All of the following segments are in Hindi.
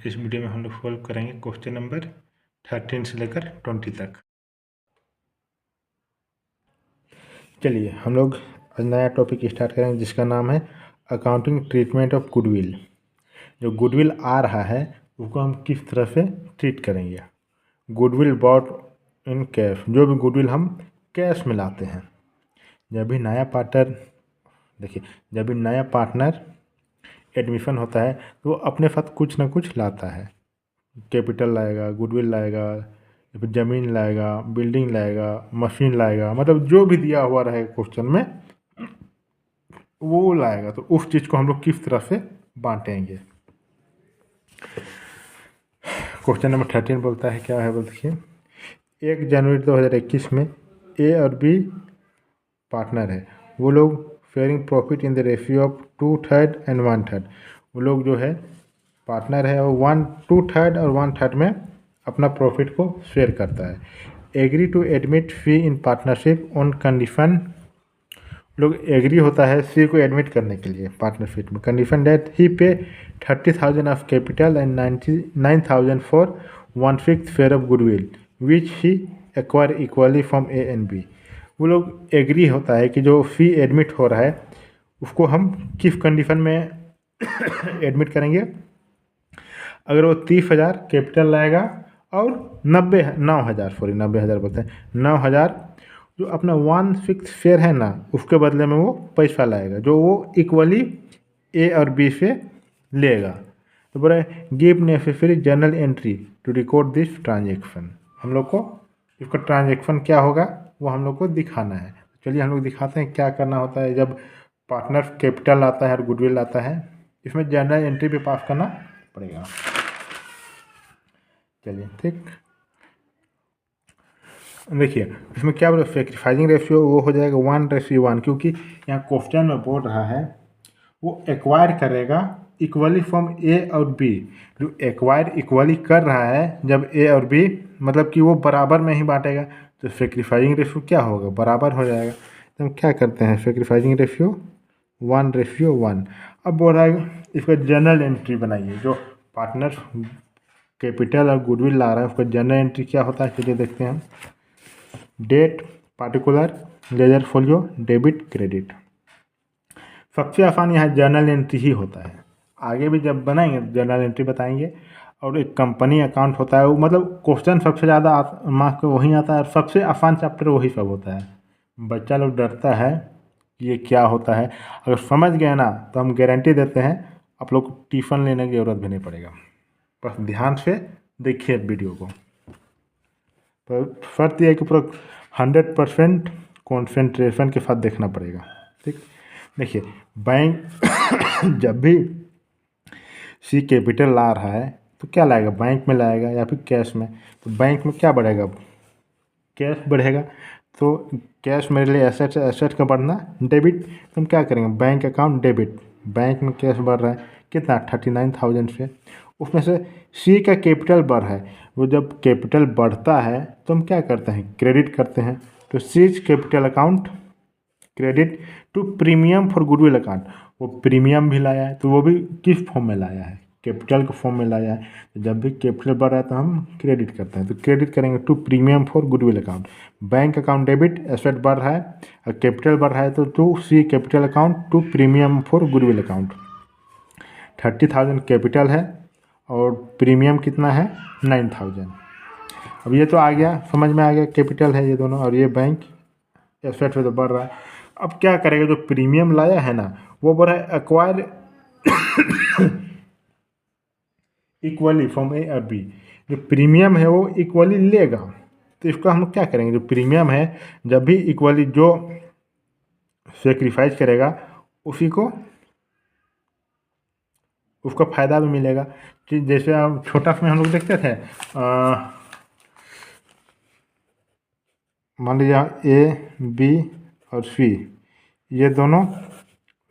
इस वीडियो में हम लोग सॉल्व करेंगे क्वेश्चन नंबर 13 से लेकर 20 तक। चलिए हम लोग नया टॉपिक स्टार्ट करेंगे जिसका नाम है अकाउंटिंग ट्रीटमेंट ऑफ गुडविल। जो गुडविल आ रहा है उसको हम किस तरह से ट्रीट करेंगे। गुडविल बॉट इन कैश, जो भी गुडविल हम कैश में लाते हैं। जब भी नया पार्टनर एडमिशन होता है तो वो अपने साथ कुछ ना कुछ लाता है। कैपिटल लाएगा, गुडविल लाएगा, या फिर ज़मीन लाएगा, बिल्डिंग लाएगा, मशीन लाएगा, मतलब जो भी दिया हुआ रहे क्वेश्चन में वो लाएगा। तो उस चीज़ को हम लोग किस तरह से बांटेंगे। क्वेश्चन नंबर 13 बोलता है, क्या है बोल देखिए, 1 जनवरी 2021 में ए और बी पार्टनर है। वो लोग sharing profit in the ratio of 2/3 and 1/3। वो लोग जो है पार्टनर है वो 2/3 और 1/3 में अपना प्रॉफिट को शेयर करता है। Agree to admit fee in partnership on condition, लोग एग्री होता है सी को एडमिट करने के लिए पार्टनरशिप में, condition that he pay 30,000 of capital and 99,000 for 1/5 share of goodwill which he acquire equally from A and B. वो लोग एग्री होता है कि जो फी एडमिट हो रहा है उसको हम किस कंडीशन में एडमिट करेंगे। अगर वो 30,000 कैपिटल लाएगा और 90,000 बोलते हैं, 9,000 जो अपना 1/6 शेयर है ना उसके बदले में वो पैसा लाएगा जो वो इक्वली ए और बी से लेगा। तो बोला give necessary journal entry to record this transaction. हम लोग को इसका ट्रांजेक्शन क्या होगा वो हम लोग को दिखाना है। चलिए हम लोग दिखाते हैं क्या करना होता है जब पार्टनर कैपिटल आता है और गुडविल आता है। इसमें जर्नल एंट्री भी पास करना पड़ेगा। चलिए ठीक, देखिए इसमें क्या बोले, सैक्रिफाइसिंग रेशियो वो हो जाएगा 1:1, क्योंकि यहाँ क्वेश्चन में बोल रहा है वो एक्वायर करेगा इक्वली फ्रॉम ए और बी। जो एक्वायर इक्वली कर रहा है जब ए और बी, मतलब कि वो बराबर में ही बांटेगा, तो सैक्रिफाइसिंग रेशियो क्या होगा, बराबर हो जाएगा। तो हम क्या करते हैं, सैक्रिफाइसिंग रेशियो 1:1। अब बोल रहा है इसका जर्नल एंट्री बनाइए। जो पार्टनर कैपिटल और गुडविल ला रहा है उसका जर्नल एंट्री क्या होता है, चलिए देखते हैं। Date, particular, ledger folio, debit, credit. सबसे आसान यहाँ जर्नल एंट्री ही होता है। आगे भी जब बनाएंगे जर्नल एंट्री बताएंगे। और एक कंपनी अकाउंट होता है, वो मतलब क्वेश्चन सबसे ज़्यादा मार्क्स को वही आता है और सबसे आसान चैप्टर वही सब होता है। बच्चा लोग डरता है कि ये क्या होता है, अगर समझ गए ना तो हम गारंटी देते हैं आप लोग ट्यूशन लेने की ज़रूरत भी नहीं पड़ेगा। बस ध्यान से देखिए वीडियो को। तो शर्त यह है कि पूरा 100% कॉन्सेंट्रेशन के साथ देखना पड़ेगा। ठीक, देखिए बैंक जब भी सी कैपिटल ला रहा है तो क्या लाएगा, बैंक में लाएगा या फिर कैश में। तो बैंक में क्या बढ़ेगा, कैश बढ़ेगा। तो कैश मेरे लिए एसेट है, एसेट का बढ़ना डेबिट। तो हम क्या करेंगे, बैंक अकाउंट डेबिट, बैंक में कैश बढ़ रहा है कितना 39,000 से, उसमें से सी का कैपिटल बढ़ रहा है। वो जब कैपिटल बढ़ता है तो हम क्या करते हैं, क्रेडिट करते हैं। तो C's capital account credit to premium for goodwill account, वो प्रीमियम भी लाया है तो वो भी किस फॉर्म में लाया है, कैपिटल के फॉर्म में लाया है। तो जब भी कैपिटल बढ़ रहा है तो हम क्रेडिट करते हैं, तो क्रेडिट करेंगे to premium for goodwill account. Bank account debit, asset बढ़ रहा है और कैपिटल बढ़ रहा है तो to C capital account to premium for goodwill account. 30,000 capital है और प्रीमियम कितना है 9,000। अब ये तो आ गया, समझ में आ गया, कैपिटल है ये दोनों और ये बैंक एसेट पे तो बढ़ रहा है। अब क्या करेगा, जो प्रीमियम लाया है ना वो बढ़ा है एक्वायर इक्वली फ्रॉम ए और बी। जो प्रीमियम है वो इक्वली लेगा, तो इसको हम क्या करेंगे, जो प्रीमियम है जब भी इक्वली जो सेक्रीफाइस करेगा उसी को उसका फ़ायदा भी मिलेगा। कि जैसे आप छोटा सा हम लोग देखते थे, मान लीजिए ए बी और सी ये दोनों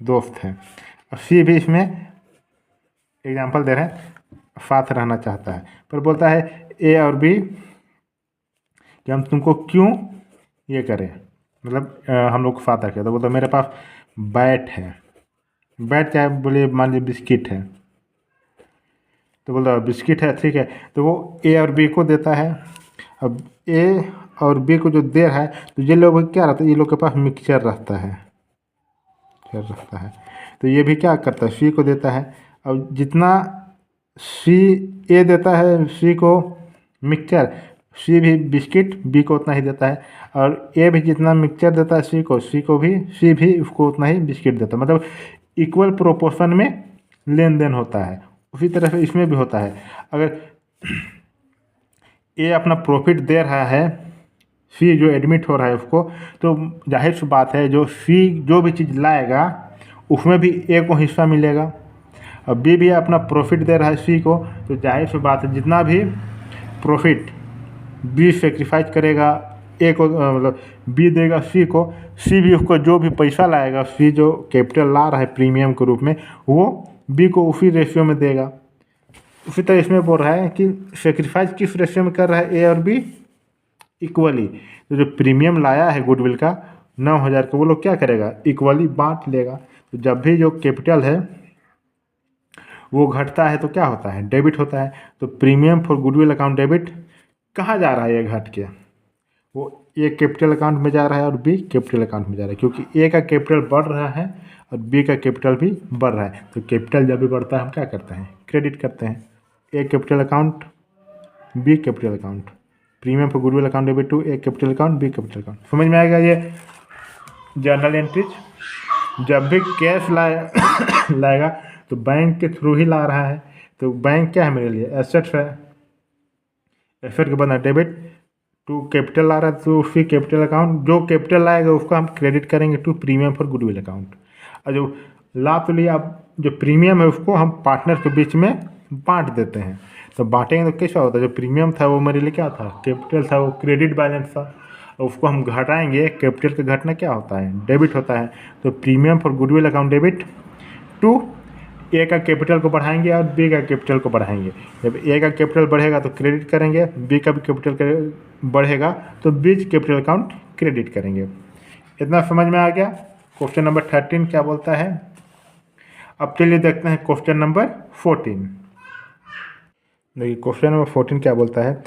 दोस्त हैं और सी भी इसमें एग्जांपल दे रहे हैं साथ रहना चाहता है, पर बोलता है ए और बी कि हम तुमको क्यों ये करें, मतलब हम लोग को साथ रखें। तो बोलता मेरे पास बैट है, बैट क्या है, बोलिए मान लीजिए बिस्किट है, तो बोल रहा है बिस्किट है, ठीक है, तो वो ए और बी को देता है। अब ए और बी को जो दे रहा है, तो ये लोग क्या रहता है, ये लोग के पास मिक्सचर रहता है, तो ये भी क्या करता है, सी को देता है। अब जितना सी ए देता है सी को मिक्सचर, सी भी बिस्किट बी को उतना ही देता है, और ए भी जितना मिक्सचर देता है सी को भी सी भी उसको उतना ही बिस्किट देता है। मतलब इक्वल प्रोपोर्शन में लेन देन होता है। उसी तरह से इसमें भी होता है, अगर ए अपना प्रॉफिट दे रहा है, सी जो एडमिट हो रहा है उसको, तो जाहिर सी बात है जो सी जो भी चीज़ लाएगा उसमें भी ए को हिस्सा मिलेगा। अब बी भी अपना प्रॉफिट दे रहा है सी को, तो जाहिर सी बात है जितना भी प्रॉफिट बी सेक्रीफाइस करेगा ए को, मतलब बी देगा सी को, सी भी उसको जो भी पैसा लाएगा, सी जो कैपिटल ला रहा है प्रीमियम के रूप में, वो बी को उसी रेशियो में देगा। उसी तरह इसमें बोल रहा है कि सेक्रीफाइस किस रेशियो में कर रहा है, ए और बी इक्वली। तो जो प्रीमियम लाया है गुडविल का 9,000 का, वो लोग क्या करेगा, इक्वली बांट लेगा। तो जब भी जो कैपिटल है वो घटता है तो क्या होता है, डेबिट होता है। तो premium for goodwill account debit कहाँ जा रहा है, ये घट के वो ए कैपिटल अकाउंट में जा रहा है और बी कैपिटल अकाउंट में जा रहा है, क्योंकि ए का कैपिटल बढ़ रहा है और बी का कैपिटल भी बढ़ रहा है। तो कैपिटल जब भी बढ़ता है हम क्या करते हैं, क्रेडिट करते हैं। A capital account B capital account, premium for goodwill account debit to A capital account B capital account. समझ में आएगा ये जर्नल एंट्रीज। जब भी कैश लाएगा तो बैंक के थ्रू ही ला रहा है, तो बैंक क्या है मेरे लिए, एसेट्स है, एसेट के बना डेबिट टू कैपिटल ला रहा है, तो उसकी कैपिटल अकाउंट जो कैपिटल लाएगा उसको हम क्रेडिट करेंगे to premium for goodwill account. और जो ला तो लिया, अब जो प्रीमियम है उसको हम पार्टनर के बीच में बांट देते हैं। तो बांटेंगे तो कैसा होता है, जो प्रीमियम था वो मेरे लिए क्या था, कैपिटल था, वो क्रेडिट बैलेंस था, और उसको हम घटाएंगे, कैपिटल का घटना क्या होता है, डेबिट होता है। तो premium for goodwill account debit to A का कैपिटल को बढ़ाएंगे और बी का कैपिटल को बढ़ाएंगे। जब ए का कैपिटल बढ़ेगा तो क्रेडिट करेंगे, बी का भी कैपिटल बढ़ेगा तो बी कैपिटल अकाउंट क्रेडिट करेंगे। इतना समझ में आ गया। क्वेश्चन नंबर 13 क्या बोलता है। अब चलिए देखते हैं क्वेश्चन नंबर 14। देखिए क्वेश्चन नंबर 14 क्या बोलता है।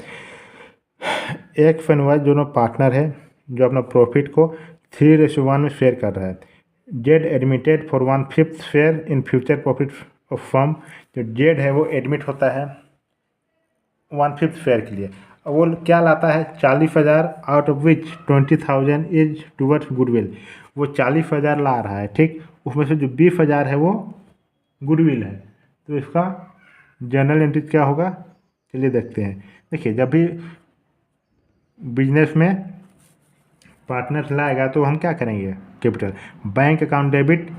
एक्स एंड वाई दोनों पार्टनर है जो अपना प्रॉफिट को 3:1 में शेयर कर रहा है। Z admitted for 1/5 share in future profit of firm. जो जेड है वो एडमिट होता है 1/5 शेयर के लिए। अब वो क्या लाता है, 40,000, out of which 20,000 is towards goodwill. वो 40,000 ला रहा है, ठीक, उसमें से जो 20,000 है वो गुडविल है। तो इसका जर्नल एंट्री क्या होगा, चलिए देखते हैं। देखिए जब भी बिजनेस में पार्टनर लाएगा तो हम क्या करेंगे, capital, bank account debit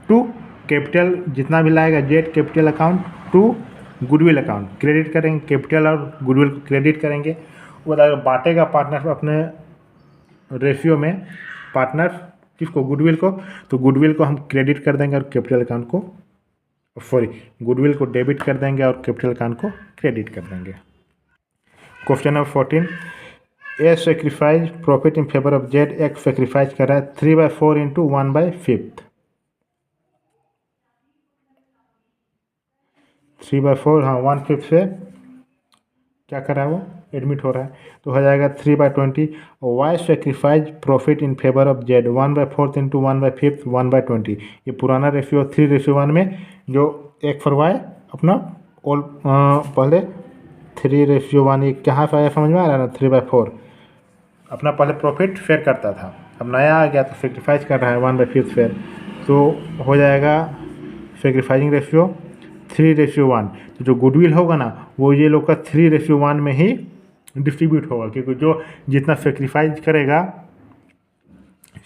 to capital, जितना भी लाएगा Z capital account to goodwill account, credit करेंगे, कैपिटल और गुडविल को क्रेडिट करेंगे। वो बांटेगा पार्टनर अपने रेशियो में, पार्टनर किसको, गुडविल को, तो गुडविल को हम क्रेडिट कर देंगे और कैपिटल अकाउंट को, सॉरी, गुडविल को डेबिट कर देंगे और कैपिटल अकाउंट को क्रेडिट कर देंगे। Question number 14। A sacrifice profit in favour of Z. X sacrifice कर रहा है 3/4 इंटू 1/5। 3/4, हाँ 1/5 से क्या कर रहा है वो, एडमिट हो रहा है, तो हो जाएगा 3/20। और Y sacrifice profit in favour of Z 1/4 into 1/5 1/20। ये पुराना रेशियो 3:1 में जो एक फॉर वाई अपना ऑल पहले 3:1, ये कहाँ से आया समझ में आ रहा है ना, 3/4 अपना पहले प्रॉफिट शेयर करता था, अब नया आ गया तो सेक्रीफाइस कर रहा है 1/5 शेयर, तो हो जाएगा सेक्रीफाइसिंग रेशियो 3:1। तो जो गुडविल होगा ना वो ये लोग का 3:1 में ही डिस्ट्रीब्यूट होगा, क्योंकि जो जितना सेक्रीफाइस करेगा,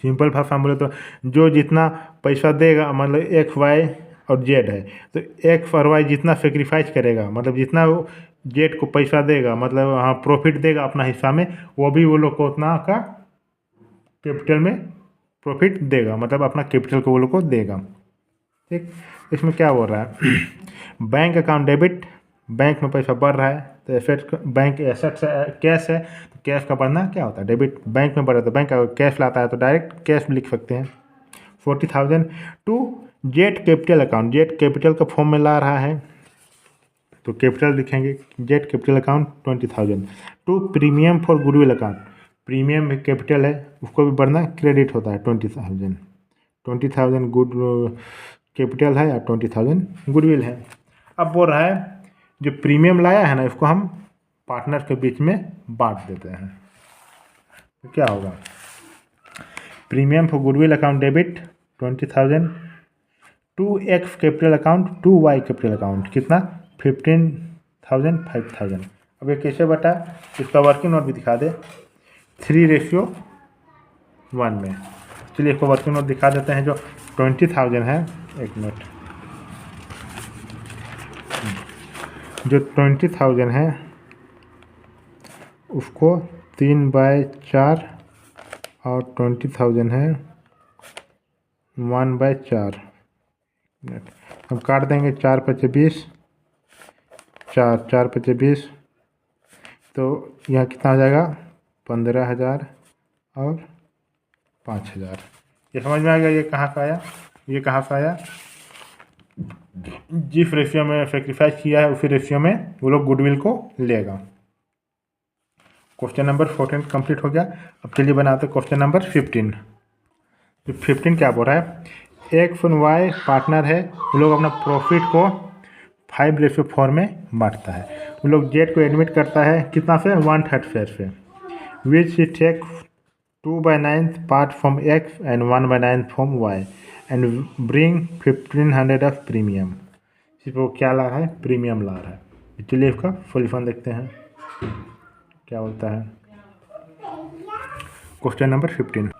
सिंपल भाषा में बोले तो जो जितना पैसा देगा, मतलब एक्स वाई और जेड है, तो एक्स और वाई जितना सेक्रीफाइस करेगा, मतलब जितना जेड को पैसा देगा, मतलब हाँ प्रॉफिट देगा अपना हिस्सा में, वो भी वो लोग को उतना का कैपिटल में प्रॉफिट देगा, मतलब अपना कैपिटल को वो लोग को देगा। ठीक, इसमें क्या बोल रहा है, बैंक अकाउंट डेबिट, बैंक में पैसा बढ़ रहा है तो एसेट, बैंक एसेट से कैश है तो कैश का बढ़ना क्या होता है, डेबिट, बैंक में बढ़ा तो बैंक अगर कैश लाता है तो डायरेक्ट कैश भी लिख सकते हैं। 40,000 to Z capital account, Z capital का फॉर्म में ला रहा है तो कैपिटल लिखेंगे, Z capital account 20,000 to premium for goodwill account, premium भी कैपिटल है, उसको भी बढ़ना क्रेडिट होता है 20,000 गुड कैपिटल है और 20,000 गुडविल है। अब बोल रहा है जो प्रीमियम लाया है ना, इसको हम पार्टनर के बीच में बांट देते हैं। तो क्या होगा, premium for goodwill account debit 20,000 to X capital account to Y capital account, कितना 15,000 5,000। अब ये कैसे बटा, इसका वर्किंग नोट भी दिखा दे 3:1 में। चलिए इसको वर्किंग नोट दिखा देते हैं। जो 20,000 है, एक मिनट, जो 20,000 है उसको 3/4 और 20,000 है 1/4। हम काट देंगे, 4×5 = 20, 4×4 = 20, तो यहाँ कितना हो जाएगा 15,000 और 5,000। ये समझ में आ गया, ये कहाँ से आया, ये कहाँ से आया, जिस रेशियो में सेक्रीफाइस किया है उसी रेशियो में वो लोग गुडविल को लेगा। क्वेश्चन नंबर 14 कंप्लीट हो गया। अब चलिए बनाते हैं क्वेश्चन नंबर 15। तो 15 क्या बोल रहा है, एक्स और वाई पार्टनर है, वो लोग अपना प्रॉफिट को 5:4 में बांटता है। वो लोग जेड को एडमिट करता है कितना से, 1/3 शेयर से, which he take 2/9 part from X and 1/9 from Y and bring 1,500 of premium. सिर्फ वो क्या ला रहा है, प्रीमियम ला रहा है। चलिए इसका सॉल्यूशन देखते हैं क्या बोलता है। क्वेश्चन नंबर 15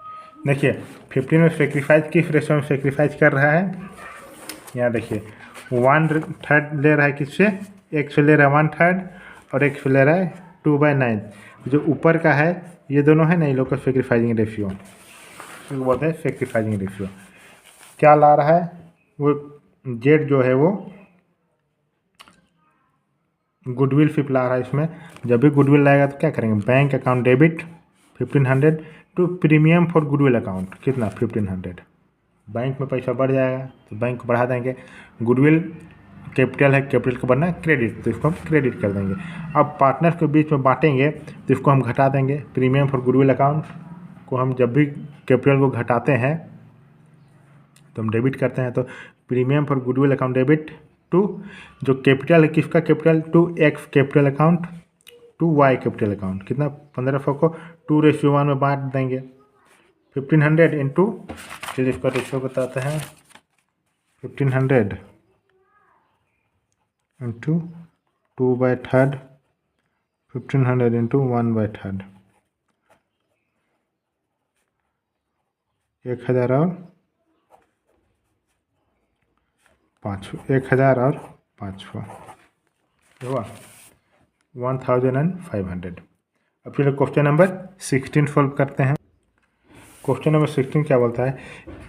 देखिए, 15 में सेक्रीफाइस किस रेशियो में सेक्रीफाइस कर रहा है, यहाँ देखिए 1/3 ले रहा है किससे, एक्स से ले रहा है 1/3 और एक्स से ले रहा है 2/9। जो ऊपर का है ये दोनों है ना, ये लोग का सेक्रीफाइसिंग रेशियो, इसको बोलते हैं सेक्रीफाइसिंग रेशियो। क्या ला रहा है, वो जेड जो है वो गुडविल फिप ला रहा है। इसमें जब भी गुडविल लाएगा तो क्या करेंगे, bank account debit 1,500 to premium for goodwill account, कितना 1,500। बैंक में पैसा बढ़ जाएगा तो बैंक को बढ़ा देंगे, गुडविल कैपिटल है, कैपिटल को बढ़ना क्रेडिट, तो इसको हम क्रेडिट कर देंगे। अब पार्टनर के बीच में बांटेंगे तो इसको हम घटा देंगे, प्रीमियम फॉर गुडविल अकाउंट को हम जब भी कैपिटल को घटाते हैं तो हम डेबिट करते हैं। तो premium for goodwill account debit to, जो कैपिटल है किसका capital, to X capital account to Y capital account, कितना 1500 को 2:1 में बांट देंगे। 1,500 इंटू, चलिए इसका रेशियो बताते हैं, 1,500 इंटू 2/3, 1,500 इंटू 1/3, 1,000 और 500, 1,000 और 500 हुआ 1,500। अब फिर क्वेश्चन नंबर 16 सॉल्व करते हैं। क्वेश्चन नंबर 16 क्या बोलता है,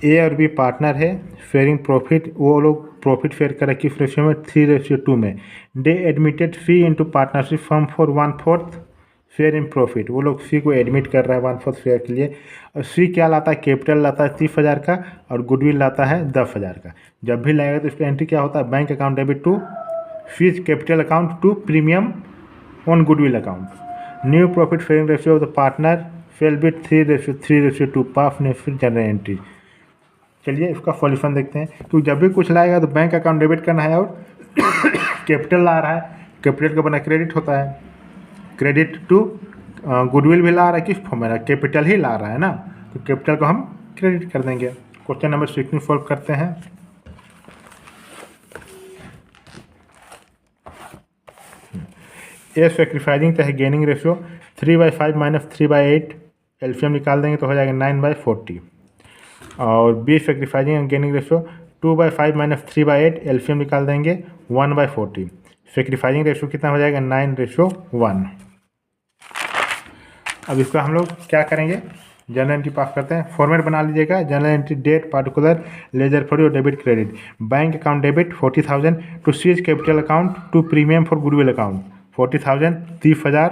ए और बी पार्टनर है, शेयरिंग प्रॉफिट, वो लोग प्रॉफिट शेयर करें किस रेशियो में, 3:2 में। They admitted C into partnership firm for 1/4 share in profit, वो लोग सी को एडमिट कर रहा है 1/4 शेयर के लिए। और सी क्या लाता है, कैपिटल लाता है 30,000 का और गुडविल लाता है 10,000 का। जब भी लाएगा तो इसका एंट्री क्या होता है, bank account debit to C's capital account to premium on goodwill account. New profit sharing ratio of the partner फेल बिट 3:2 पाफ ने फिर जनरल एंट्री। चलिए इसका सॉल्यूशन देखते हैं। क्योंकि जब भी कुछ लाएगा तो बैंक अकाउंट डेबिट करना है और कैपिटल ला रहा है, कैपिटल का बना क्रेडिट होता है, क्रेडिट टू गुडविल भी ला रहा है, किस फॉर्म में, कैपिटल ही ला रहा है ना, तो कैपिटल को हम क्रेडिट कर देंगे। क्वेश्चन नंबर 16 सॉल्व करते हैं। ए सेक्रीफाइसिंग चाहे गेनिंग रेशियो 3/5 माइनस 3/8, एलसीएम निकाल देंगे तो हो जाएगा 9/40। और B sacrificing and gaining ratio 2/5 minus 3/8, LCM निकाल देंगे 1/40। सेक्रीफाइसिंग रेशियो कितना हो जाएगा, 9:1। अब इसका हम लोग क्या करेंगे, जनरल एंट्री पास करते हैं। फॉर्मेट बना लीजिएगा, journal entry date particular ledger for your debit credit. Bank account debit 40,000 to C's capital account to premium for goodwill account 40,000, 30,000,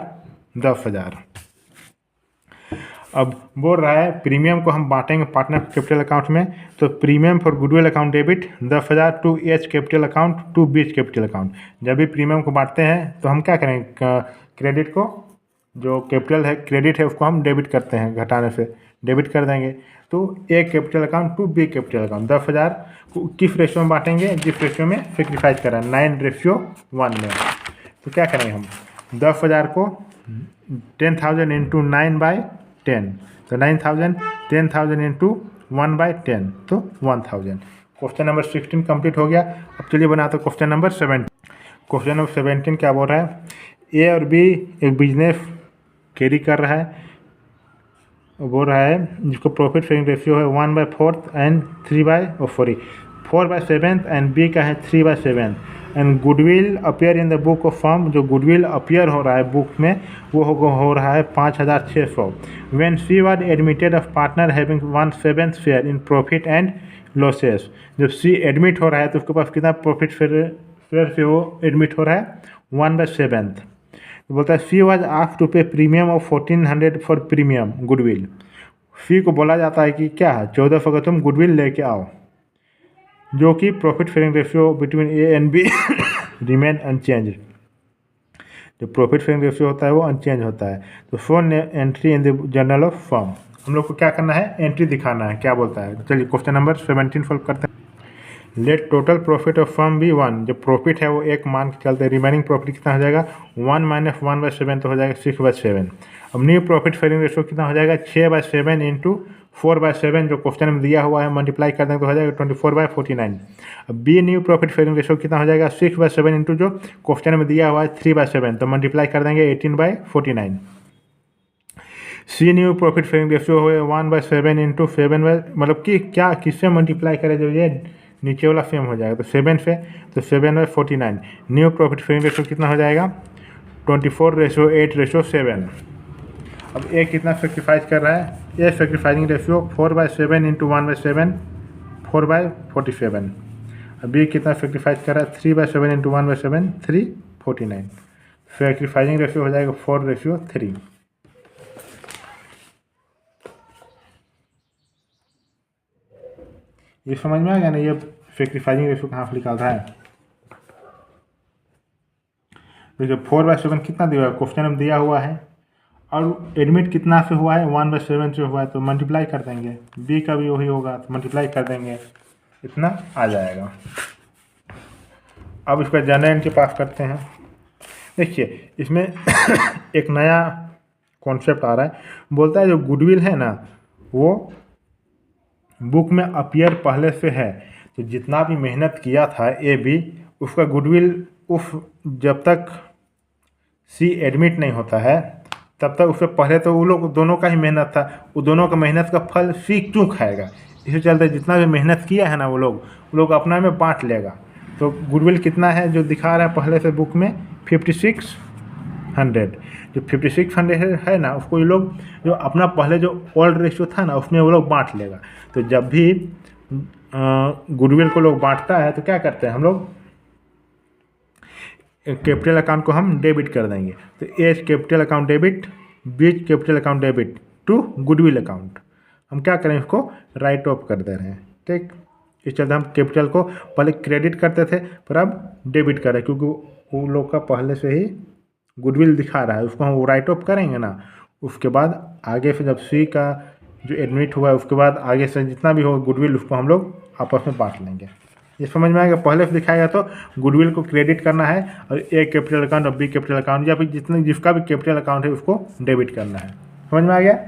10,000। अब बोल रहा है प्रीमियम को हम बांटेंगे पार्टनर कैपिटल अकाउंट में, तो premium for goodwill account debit 10,000 to H capital account to B's capital account. जब भी प्रीमियम को बांटते हैं तो हम क्या करेंगे, क्रेडिट को जो कैपिटल है क्रेडिट है उसको हम डेबिट करते हैं, घटाने से डेबिट कर देंगे। तो A capital account to B capital account 10,000 को किस रेशियो में बांटेंगे, जिस रेशियो में सेक्रीफाइस करा 9:1 में। तो क्या करेंगे हम 10,000 को 10,000 इंटू 9/10, तो 9,000 10,000 इंटू 1/10 तो 1,000। क्वेश्चन नंबर 16 कंप्लीट हो गया। अब चलिए बनाते हैं क्वेश्चन नंबर 17। क्वेश्चन नंबर 17 क्या बोल रहा है, ए और बी एक बिजनेस कैरी कर रहा है, बोल रहा है जिसको प्रॉफिट शेयरिंग रेशियो है 1/4 एंड 4/7 एंड बी का है 3/7 and goodwill appear in the book of firm, जो गुडविल अपीयर हो रहा है बुक में वो हो रहा है 5,600। When she was admitted of partner having 1/7 share in profit and losses, जब सी एडमिट हो रहा है तो उसके पास कितना प्रॉफिट शेयर से वो एडमिट हो रहा है 1/7। तो बोलता है C was asked to pay premium of 1,400 for premium goodwill. C को बोला जाता है कि क्या है 1400 का तुम गुडविल लेके आओ, जो कि profit sharing ratio between A and B remain unchange. जो प्रॉफिट शेयरिंग रेशियो होता है वो अनचेंज होता है। तो show entry in the journal of firm, हम लोग को क्या करना है, एंट्री दिखाना है क्या बोलता है। चलिए क्वेश्चन नंबर 17 सॉल्व करते हैं। Let total profit of firm be 1, जो प्रॉफिट है वो 1 मान के चलते हैं, रिमेनिंग प्रॉफिट कितना हो जाएगा 1 - 1/7 तो हो जाएगा 6/7। अब न्यू प्रॉफिट शेयरिंग रेशियो कितना हो जाएगा 6/7 इंटू 4/7 जो क्वेश्चन में दिया हुआ है मल्टीप्लाई कर देंगे तो हो जाएगा 24/49। अब B new profit sharing ratio कितना हो जाएगा 6/7 इंटू जो क्वेश्चन में दिया हुआ है 3/7 तो मल्टीप्लाई कर देंगे 18/49। सी न्यू प्रॉफिट शेयरिंग रेशियो हो 1/7 इंटू 7 मतलब कि क्या किससे मल्टीप्लाई करें, जो ये नीचे वाला सेम हो जाएगा तो 7 से, तो 7/49। न्यू प्रॉफिट शेयरिंग रेशियो कितना हो जाएगा 24:8:7। अब ए कितना सेक्रीफाइस कर रहा है, ए सेक्रीफाइसिंग रेशियो 4/7 इंटू 1/7 4/47। अब बी कितना सेक्रीफाइस कर रहा है 3/7 इंटू 1/7 3/49। सेक्रीफाइसिंग रेशियो हो जाएगा 4:3। ये समझ में आ गया ना, ये सेक्रीफाइसिंग रेशियो कहाँ से निकाल रहा है। देखिए 4/7 कितना दिया हुआ है क्वेश्चन में दिया हुआ है, और एडमिट कितना से हुआ है 1/7 से हुआ है तो मल्टीप्लाई कर देंगे, बी का भी वही होगा तो मल्टीप्लाई कर देंगे, इतना आ जाएगा। अब इसका जनरल एंट्री पास करते हैं। देखिए इसमें एक नया कॉन्सेप्ट आ रहा है, बोलता है जो गुडविल है ना वो बुक में अपीयर पहले से है, तो जितना भी मेहनत किया था ए बी उसका गुडविल उस जब तक सी एडमिट नहीं होता है तब तक उससे पहले तो वो लोग दोनों का ही मेहनत था, वो दोनों का मेहनत का फल सी क्यों खाएगा, इसी चलते जितना भी मेहनत किया है ना वो लोग अपना में बांट लेगा। तो गुडविल कितना है जो दिखा रहा है पहले से बुक में 5,600, जो 5,600 है ना उसको ये लोग जो अपना पहले जो ओल्ड रेशियो था ना उसमें वो लोग बांट लेगा। तो जब भी गुडविल को लोग बांटता है तो क्या करते हैं हम लोग कैपिटल अकाउंट को हम डेबिट कर देंगे, तो H capital account debit B's capital account debit to goodwill account, हम क्या करें इसको राइट ऑफ कर दे रहे हैं। ठीक, इस चलते हम कैपिटल को पहले क्रेडिट करते थे पर अब डेबिट कर रहे हैं, क्योंकि वो लोग का पहले से ही गुडविल दिखा रहा है, उसको हम राइट ऑफ करेंगे ना, उसके बाद आगे से जब सी का जो एडमिट हुआ है उसके बाद आगे से जितना भी हो गुडविल उसको हम लोग आपस में बांट लेंगे। ये समझ में आएगा, पहले से दिखाएगा तो गुडविल को क्रेडिट करना है और ए कैपिटल अकाउंट और बी कैपिटल अकाउंट या फिर जितने जिसका भी कैपिटल अकाउंट है उसको डेबिट करना है। समझ में आ गया।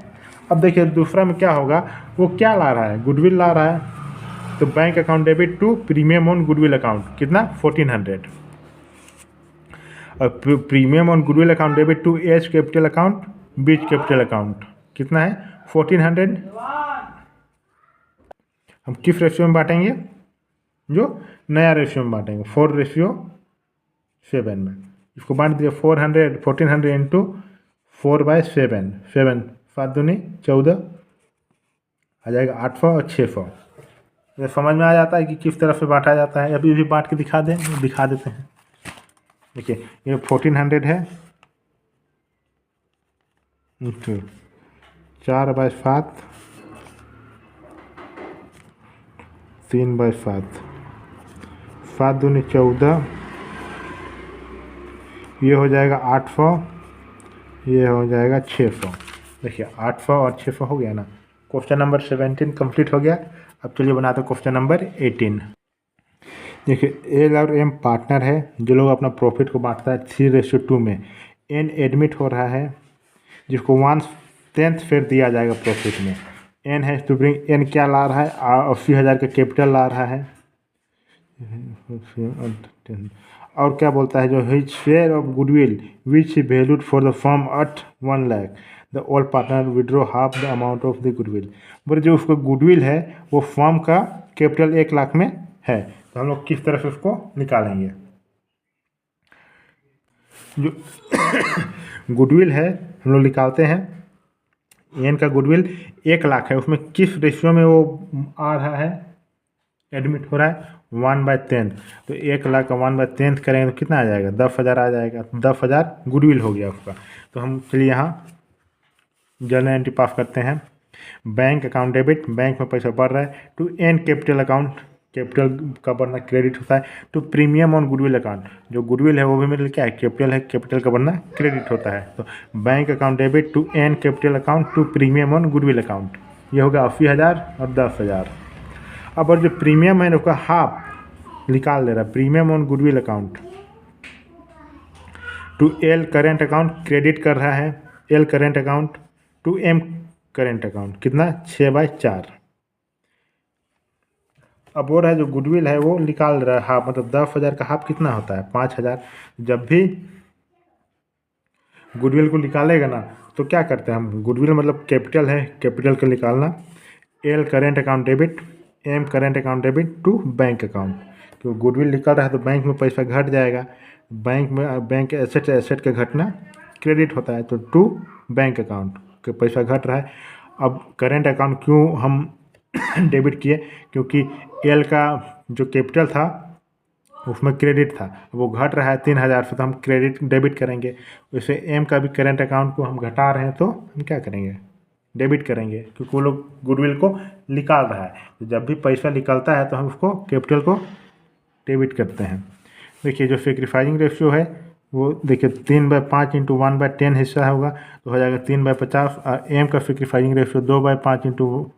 अब देखिए दूसरा में क्या होगा, वो क्या ला रहा है, गुडविल ला रहा है, तो bank account debit to premium on goodwill account कितना 1,400, और premium on goodwill account debit to H capital account B's capital account कितना है 1,400। हम किस रेशियो में बांटेंगे, जो नया रेशियो में बांटेंगे 4:7 में, इसको बांट दिया 1,400 इंटू 4/7, 7 दूनी 14 आ जाएगा 800 और 600। ये समझ में आ जाता है कि किस तरह से बांटा जाता है। अभी भी बांट के दिखा देते हैं। देखिए ये 1,400 है इंटू 4/7, 3/7, 7 दूनी 14, ये हो जाएगा 800, ये हो जाएगा 600। देखिए 800 और 600 हो गया ना। क्वेश्चन नंबर 17 कंप्लीट हो गया। अब चलिए बनाते हैं क्वेश्चन नंबर 18। देखिए एल और एम पार्टनर है जो लोग अपना प्रॉफिट को बांटता है 3:2 में। एन एडमिट हो रहा है जिसको 1/10 फेयर दिया जाएगा प्रॉफिट में। एन है टू ब्रिंग, एन क्या ला रहा है 80,000 का कैपिटल ला रहा है। और क्या बोलता है जो his share of goodwill which he valued for the firm at 1 lakh, the all partner withdraw half the amount of the goodwill. बोले जो उसका गुडविल है वो फर्म का कैपिटल 1 लाख में है, तो हम लोग किस तरह से उसको निकालेंगे। जो गुडविल है हम लोग निकालते हैं। एन का गुडविल 1 लाख है, उसमें किस रेशियो में वो आ रहा है, एडमिट हो रहा है 1/10। तो 1 लाख का 1/10 करेंगे तो कितना आ जाएगा 10,000 आ जाएगा। 10,000 गुडविल हो गया उसका। तो हम चलिए यहाँ जर्नल एंट्री पास करते हैं। बैंक अकाउंट डेबिट, बैंक में पैसा बढ़ रहा है। To N capital account, capital का बढ़ना क्रेडिट होता है। To premium on goodwill account, जो गुडविल है वो भी मेरे लिए क्या है कैपिटल है, कैपिटल का बढ़ना क्रेडिट होता है। तो bank account debit to N capital account to premium on goodwill account, ये होगा 80,000 और 10,000। अब और जो प्रीमियम है उसका हाफ निकाल दे रहा है, premium on goodwill account to L current account credit कर रहा है, L current account to M current account, कितना 6/4। अब वो रहा जो गुडविल है वो निकाल रहा है हाफ, मतलब 10,000 का हाफ कितना होता है 5,000। जब भी गुडविल को निकालेगा ना तो क्या करते हैं हम, गुडविल मतलब कैपिटल है, कैपिटल को निकालना। L current account debit, M current account debit to bank account. तो गुडविल निकल रहा है तो बैंक में पैसा घट जाएगा, बैंक में बैंक एसेट एसेट का घटना क्रेडिट होता है, तो टू बैंक अकाउंट के पैसा घट रहा है। अब करेंट अकाउंट क्यों हम डेबिट किए, क्योंकि एल का जो कैपिटल था उसमें क्रेडिट था, वो घट रहा है 3,000 से, तो हम क्रेडिट डेबिट करेंगे। वैसे एम का भी करेंट अकाउंट को हम घटा रहे हैं तो हम क्या करेंगे डेबिट करेंगे, क्योंकि वो लोग गुडविल को निकाल रहा है। तो जब भी पैसा निकलता है तो हम उसको कैपिटल को डेबिट करते हैं। देखिए जो सेक्रीफाइसिंग रेशियो है वो देखिए 3/5 इंटू 1/10 हिस्सा होगा तो हो जाएगा 3/50। और एम का सेक्रीफाइसिंग रेशियो 2/5 इंटू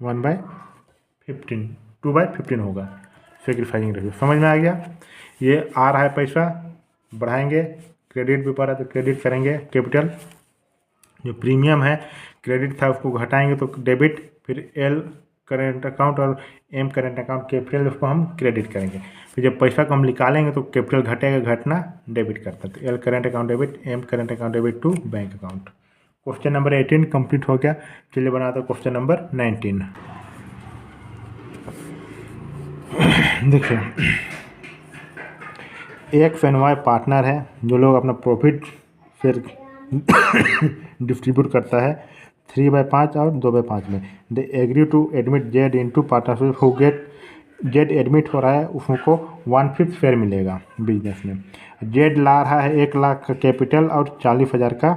1/15, 2/15 होगा सेक्रीफाइसिंग रेशियो। समझ में आ गया। ये आ रहा है पैसा, बढ़ाएंगे, क्रेडिट भी पड़ा तो क्रेडिट करेंगे कैपिटल। जो प्रीमियम है क्रेडिट था उसको घटाएंगे तो डेबिट, फिर एल करेंट अकाउंट और एम करेंट अकाउंट कैपिटल उसको हम क्रेडिट करेंगे। फिर जब पैसा को हम निकालेंगे तो कैपिटल घटेगा, घटना डेबिट करता है। तो L current account debit, M current account debit to bank account. Question number 18 complete हो गया। चलिए बनाते हैं क्वेश्चन नंबर 19। देखिए एक्स एंड वाई पार्टनर है जो लोग अपना प्रॉफिट फिर डिस्ट्रीब्यूट करता है 3/5 और 2/5 में। They agree to admit Z into partnership who get, Z admit हो रहा है उसको 1/5 शेयर मिलेगा बिजनेस में। जेड ला रहा है 1 लाख का कैपिटल और 40,000 का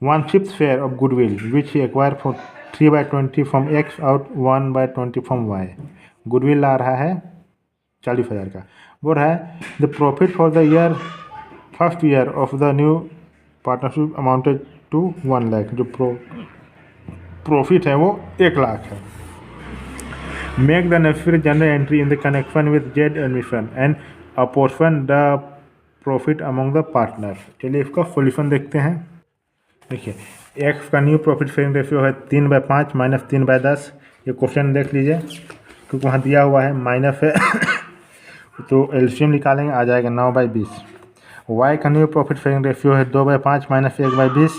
1/5 share of goodwill which he acquire for 3/20 from x और 1/20 फ्रॉम वाई। गुडविल ला रहा है 40,000 का। बोल रहा है the profit for the year first year of the new partnership amounted to 1 lakh. जो प्रॉफिट है वो 1 लाख है। Make the necessary journal entry in the connection with Z admission and apportion the profit among the partner. चलिए इसका सोल्यूशन देखते हैं। देखिए एक्स का न्यू प्रॉफिट शेयरिंग रेशियो है 3/5 माइनस 3/10। ये क्वेश्चन देख लीजिए क्योंकि वहाँ दिया हुआ है माइनस है तो एलसीएम निकालेंगे आ जाएगा 9/20। वाई का न्यू प्रॉफिट शेयरिंग रेशियो है 2/5 माइनस 1/20।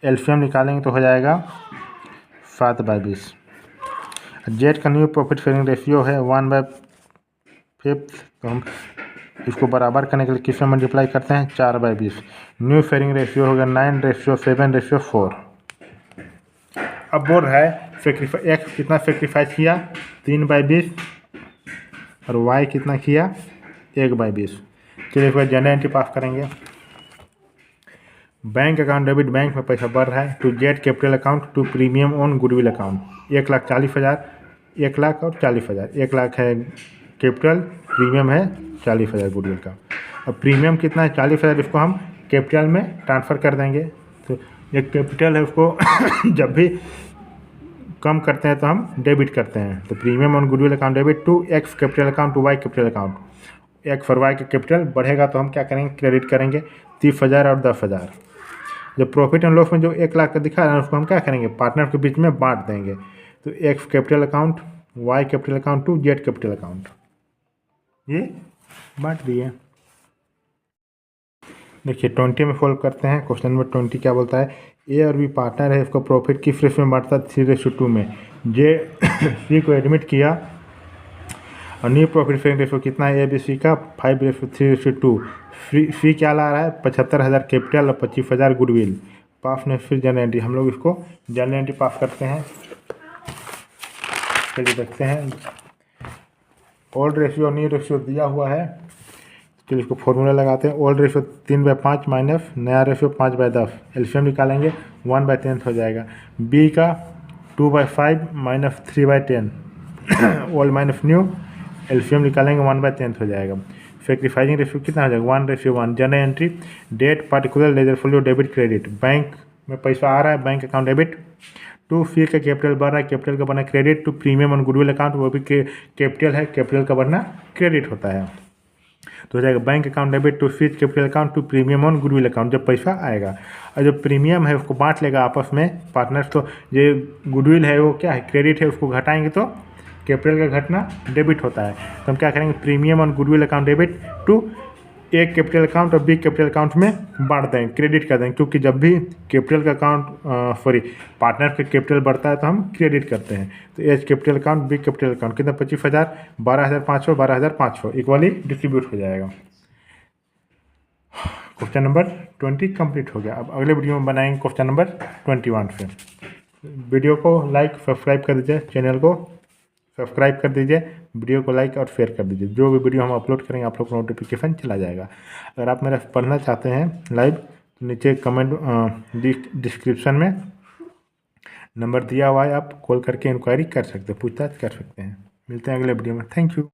एलसीएम निकालेंगे तो हो जाएगा 7/20। जेड का न्यू प्रॉफिट शेयरिंग रेशियो है 1/5, तो हम इसको बराबर करने के लिए किससे मल्टीप्लाई करते हैं 4/20। न्यू शेयरिंग रेशियो होगा 9:7/4। अब बोल रहा है एक्स कितना सेक्रीफाइस किया 3/20 और वाई कितना किया 1/20। चलिए एक बार जनरल एंट्री पास करेंगे। बैंक अकाउंट डेबिट, बैंक में पैसा बढ़ रहा है, to Z capital account, to premium on goodwill account. 1,40,000, 1,00,000 और 40,000। 1,00,000 है कैपिटल, प्रीमियम है 40,000 गुडविल का। अब प्रीमियम कितना है? 40,000। इसको हम कैपिटल में ट्रांसफ़र कर देंगे। तो ये कैपिटल है, उसको जब भी कम करते हैं तो हम डेबिट करते हैं। तो premium on goodwill account debit to X capital account to Y capital account. X और वाई का कैपिटल बढ़ेगा तो हम क्या करेंगे? क्रेडिट करेंगे 30,000 और 10,000। जब प्रॉफिट एंड लॉस में जो 1,00,000 का दिखा रहा है उसको हम क्या करेंगे? पार्टनर के बीच में बांट देंगे। तो X capital account, Y capital account to Z capital account, ये बांट दिए। देखिए 20 में सॉल्व करते हैं। क्वेश्चन नंबर 20 क्या बोलता है? ए और बी पार्टनर है, इसको प्रॉफिट किस रेशो में बांटता है? 3:2 में। जे सी को एडमिट किया और न्यू प्रॉफिट शेयरिंग रेशो कितना है ए बी सी का? 5:3:2। सी क्या ला रहा है? 75,000 कैपिटल और 25,000 गुडविल। पास में फिर जर्नल एंट्री, हम लोग इसको जर्नल एंट्री पास करते हैं। चलिए देखते हैं। ओल्ड रेशियो और न्यू रेशियो दिया हुआ है, चलिए इसको फॉर्मूला लगाते हैं। ओल्ड रेशियो 3/5 माइनस नया रेशियो 5/10। एलसीएम निकालेंगे 1/10 हो जाएगा। बी का 2/5 minus 3/10 old minus new, LCM निकालेंगे 1/10 हो जाएगा। सैक्रिफाइसिंग रेशियो कितना हो जाएगा? 1:1। Journal entry, date particular ledger folio debit credit. Bank में पैसा आ रहा है, bank account debit. To C का कैपिटल बढ़ रहा है, कैपिटल का बनना credit. To premium on goodwill account, वो भी कैपिटल है, कैपिटल का बढ़ना क्रेडिट होता है। तो हो जाएगा bank account debit to switch capital account to premium on goodwill account, जब पैसा आएगा। और जो प्रीमियम है उसको बांट लेगा आपस में पार्टनर्स। तो ये गुडविल है वो क्या है? क्रेडिट है, उसको घटाएंगे तो कैपिटल का घटना डेबिट होता है। तो हम क्या करेंगे? Premium on goodwill account debit to एक कैपिटल अकाउंट और बी कैपिटल अकाउंट में बांट देंगे, क्रेडिट कर देंगे। क्योंकि जब भी कैपिटल का अकाउंट पार्टनर का कैपिटल बढ़ता है तो हम क्रेडिट करते हैं। तो H capital account, B capital account कितना? 25,000, 12,500, 12,500 इक्वली डिस्ट्रीब्यूट हो जाएगा। क्वेश्चन नंबर 20 कंप्लीट हो गया। अब अगले वीडियो में बनाएंगे क्वेश्चन नंबर 21 से। वीडियो को लाइक सब्सक्राइब कर दीजिए, चैनल को सब्सक्राइब कर दीजिए, वीडियो को लाइक और शेयर कर दीजिए। जो भी वीडियो हम अपलोड करेंगे आप लोग को नोटिफिकेशन चला जाएगा। अगर आप मेरा पढ़ना चाहते हैं लाइव तो नीचे कमेंट डिस्क्रिप्शन में नंबर दिया हुआ है, आप कॉल करके इंक्वायरी कर सकते हैं, पूछताछ कर सकते हैं। मिलते हैं अगले वीडियो में। Thank you.